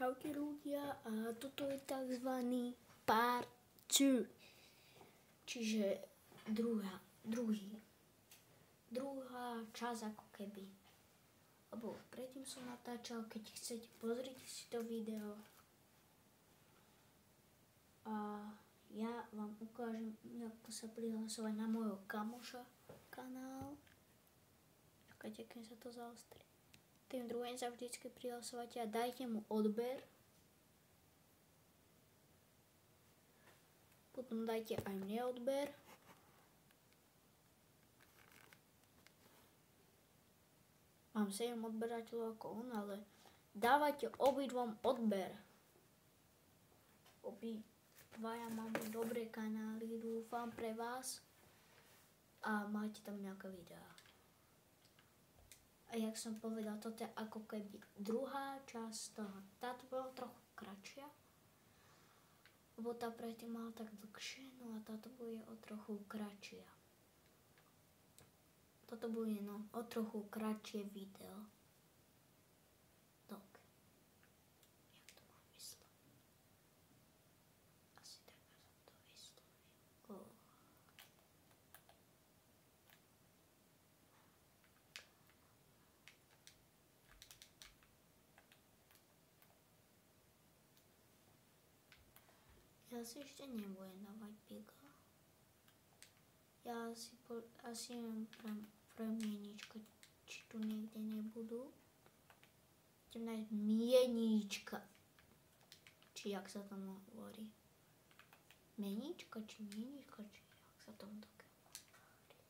Čaute ľudia, a toto je tzv. Part 2. Čiže druhá časť ako keby. Lebo predtým som natáčal, keď chcete, pozrite si to video. A ja vám ukážem, ako sa prihlasovať na môjho kamoša kanál. Čakajte, keď sa to zaostrí. Tým druhým sa vždycky prihlasovate a dajte mu odber. Potom dajte aj mne odber. Mám 7 odberateľov ako on, ale dávajte obidvom odber. Obidvaja máme dobré kanály, dúfam pre vás. A máte tam nejaké videá. A jak som povedal, toto je ako keby druhá časť toho. Táto bola trochu kratšia, lebo tá predtým mala tak dlhšie, no a táto bude o trochu kratšia. Toto bude o trochu kratšie video. Tak. Jak to mám vysloviť? Asi tak som to vyslovil. Ja si ešte nebudem dávať piga. Ja asi len pre mienička, či tu niekde nebudú. Idem nájsť mienička. Či jak sa tomu hovorí. Mienička, či mienička, či jak sa tomu také hovorí.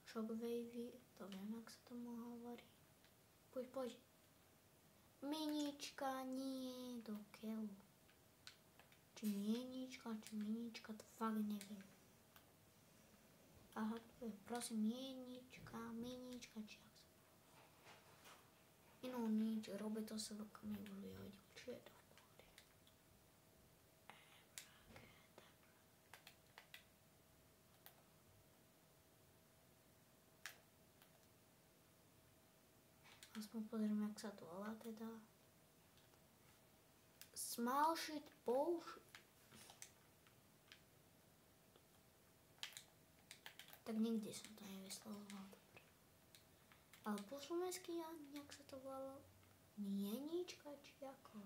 Shockwavy, to viem, jak sa tomu hovorí. Poď. Mienička, nie, do keľu. Či mienička, to fakt neviem. Aha, tu je, prosím, mienička, či jak sa... No nič, robí to sa veľkými ľudia, či je to v pohode. Aspoň pozriem, jak sa to volá teda. Small shit bullshit. Tak nikdy som to nevyslovoval dobre. Ale po slovensky, jak sa to volalo? Mienička, či ako?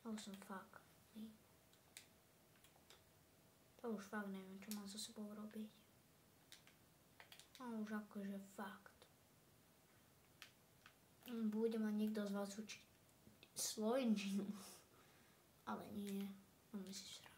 To som fakt. To už fakt neviem, čo mám so sebou robiť. A už akože fakt. Bude ma niekto z vás učiť slovenčinu. Ale nie, mám si srandu.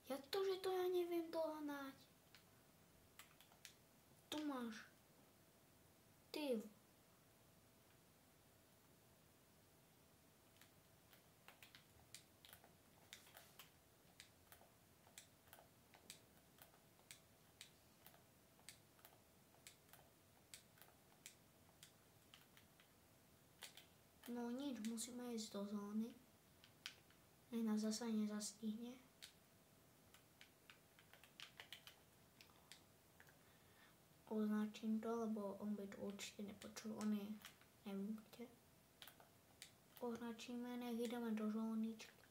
Jak to, že to ja neviem dohnať? Tu máš. Ty. No nič, musíme ísť do zóny. Nech nás zasa nezastihne. Označím to, lebo on by to určite nepočul, on je, neviem kde. Označíme, nech ideme do zóničky.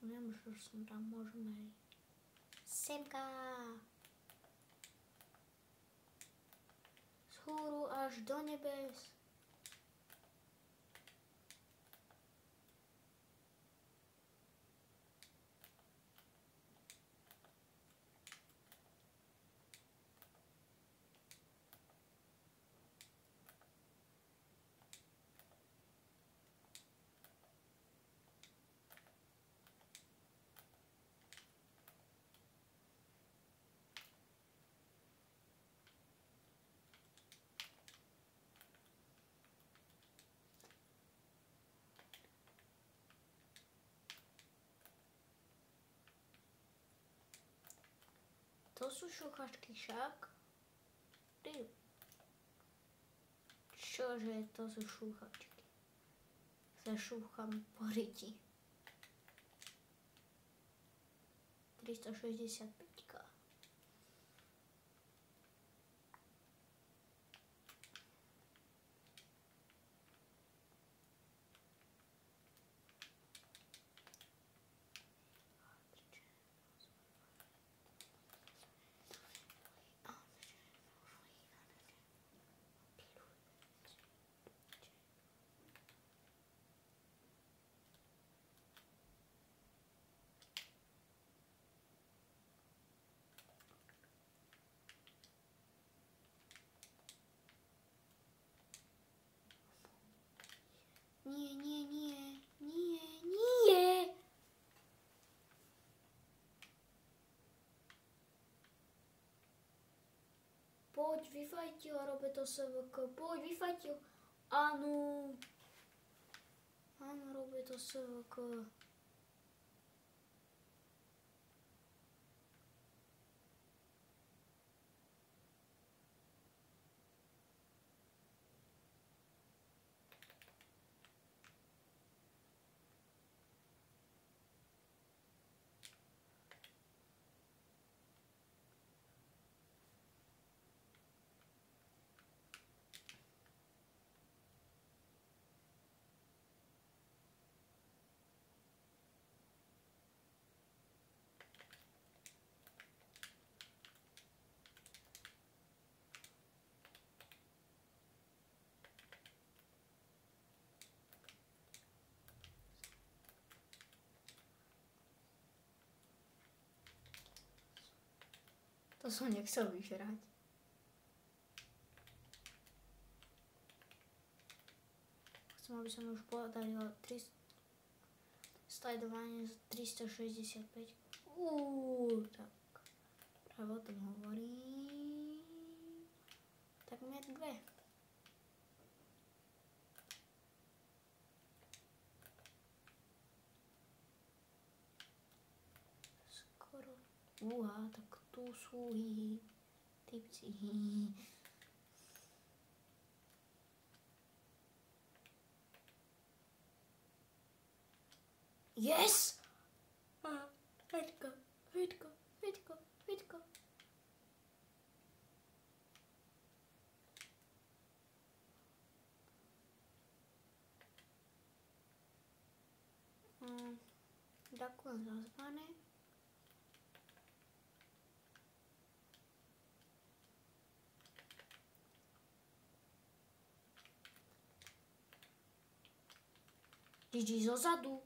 Neviem, že som tam môžeme ísť. Semka! Z húru až do nebes. sú šúchačky však. Čože to sú šúchačky? Zašúcham po ryti. 365. Nie. Poď, vyfajti ho, robí to SVK. Poď, vyfajti ho. Áno. Áno, robí to SVK. To som nechcel vyžrať. Chcem, aby sa mi už podarilo 300 sledovanie z 365. Tak. Práve o tom hovorím. Takmer 2. Skoro. Tak tu sú typci. Yes! Heďko. Ďakujem za zvané. GG zozadu.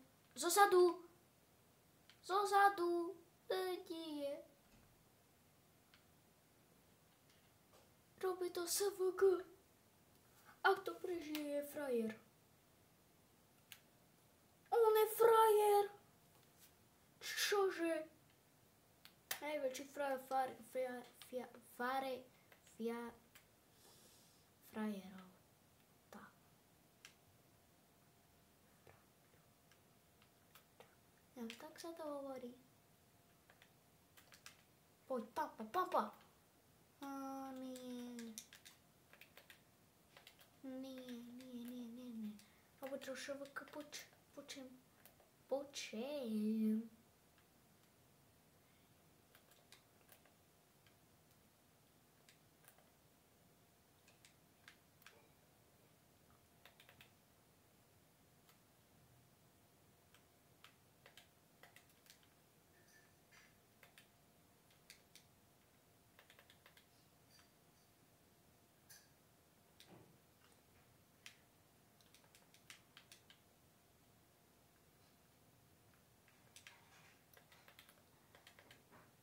Nie. Robí to SVG. Ak to prežije, je frajer. On je frajer. Čože? Najväčší frajerov. Tak sa to hovorí. Poď, papa. Nie. Alebo trošku počem.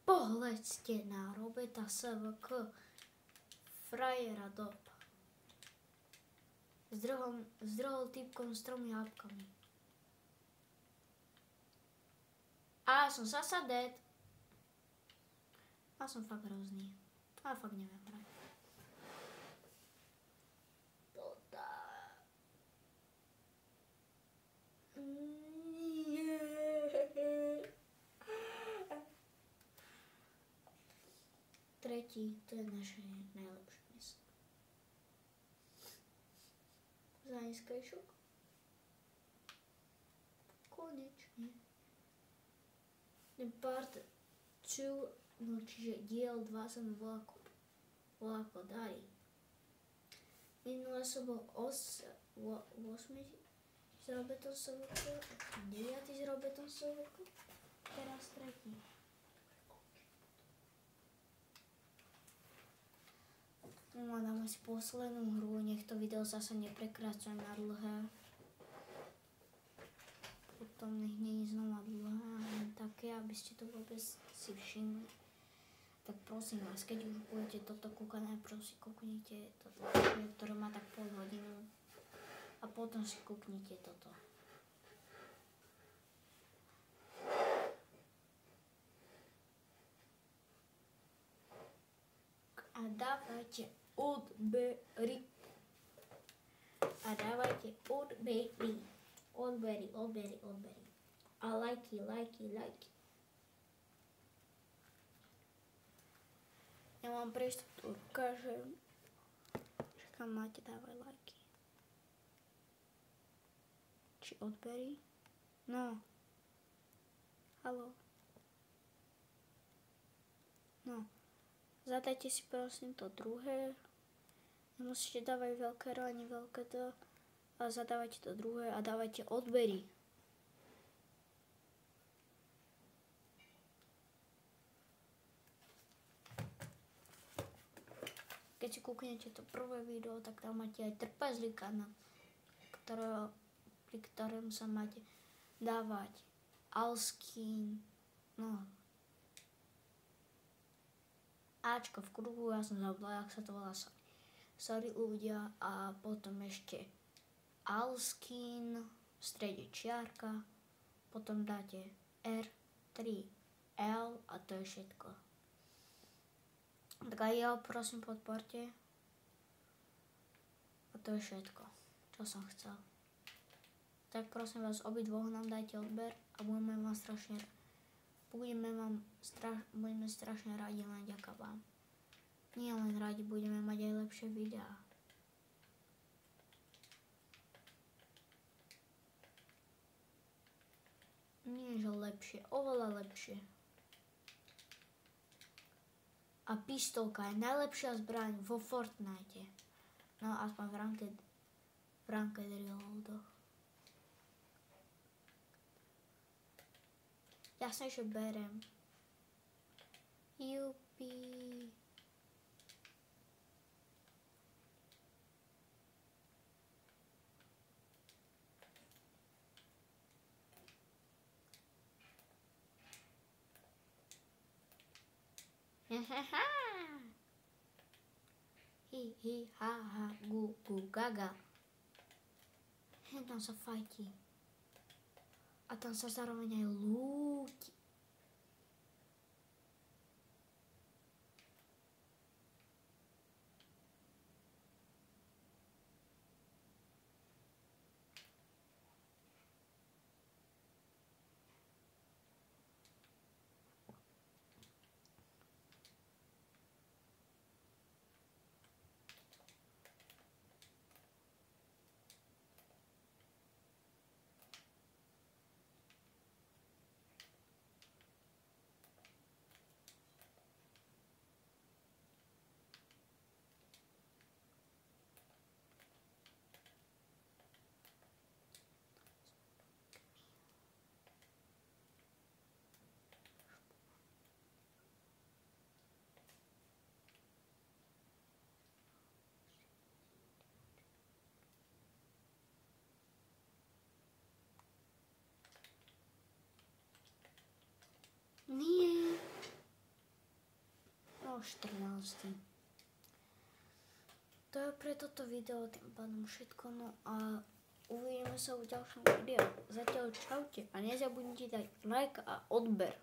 Pohľadte na Roberta SVK, frajera dob. Zdrhol typkom s 3 hápkami. A som zasa dead. A som fakt hrozný. A fakt neviem hrať. tretí, to je naše najlepšie miesto. Pozeraj screenshot. Konečne. Ten part 2, no čiže diel 2 sa mi volá ako darí. Minule som bol 8 s Robertom Sobokom, 9 s Robertom Sobokom, teraz 3. No a dáme si poslednú hru, nech to video zase neprekračuje na dlhé. Potom nech nie je znova dlhé, ale také, aby ste to vôbec si všimli. Tak prosím vás, keď už budete toto kúkať, najprv si kúknite toto, ktoré má tak pol hodinu a potom si kúknite toto. A dávajte odbery. Odbery. A lajky. Ja mám prístup, ukážem. Kam máte, dávaj lajky. Či odbery? No. Haló. No. Zadajte si prosím to druhé. Nemusíte dávať veľké R ani veľké D. A zadávajte to druhé a dávajte odbery. Keď si kúknete to prvé video, tak tam máte aj trpezlíka, pri ktorom sa máte dávať Alskin, no, Ačko v kruhu, ja som zabudla, jak sa to volá, sorry ľudia, a potom ešte Alskin, v strede čiarka, potom dáte R3, L a to je všetko. Tak aj ja prosím podporte. A to je všetko, čo som chcel. Tak prosím vás, obidvoch nám dajte odber a budeme strašne radi, len ďaká vám. Nie len radi, budeme mať aj lepšie videá. Nie, že lepšie, oveľa lepšie. A pistolka je najlepšia zbraň vo Fortnite. No aspoň v ranked reloadoch. Jasne, že berem. Jupi. Hi, ha, gu, gaga. Tam sa fajti. A tam sa zároveň aj lúti. Nie. No 14. To je pre toto video tým pádom všetko, no a uvidíme sa v ďalšom videu. Zatiaľ čaute a nezabudnite dať like a odber.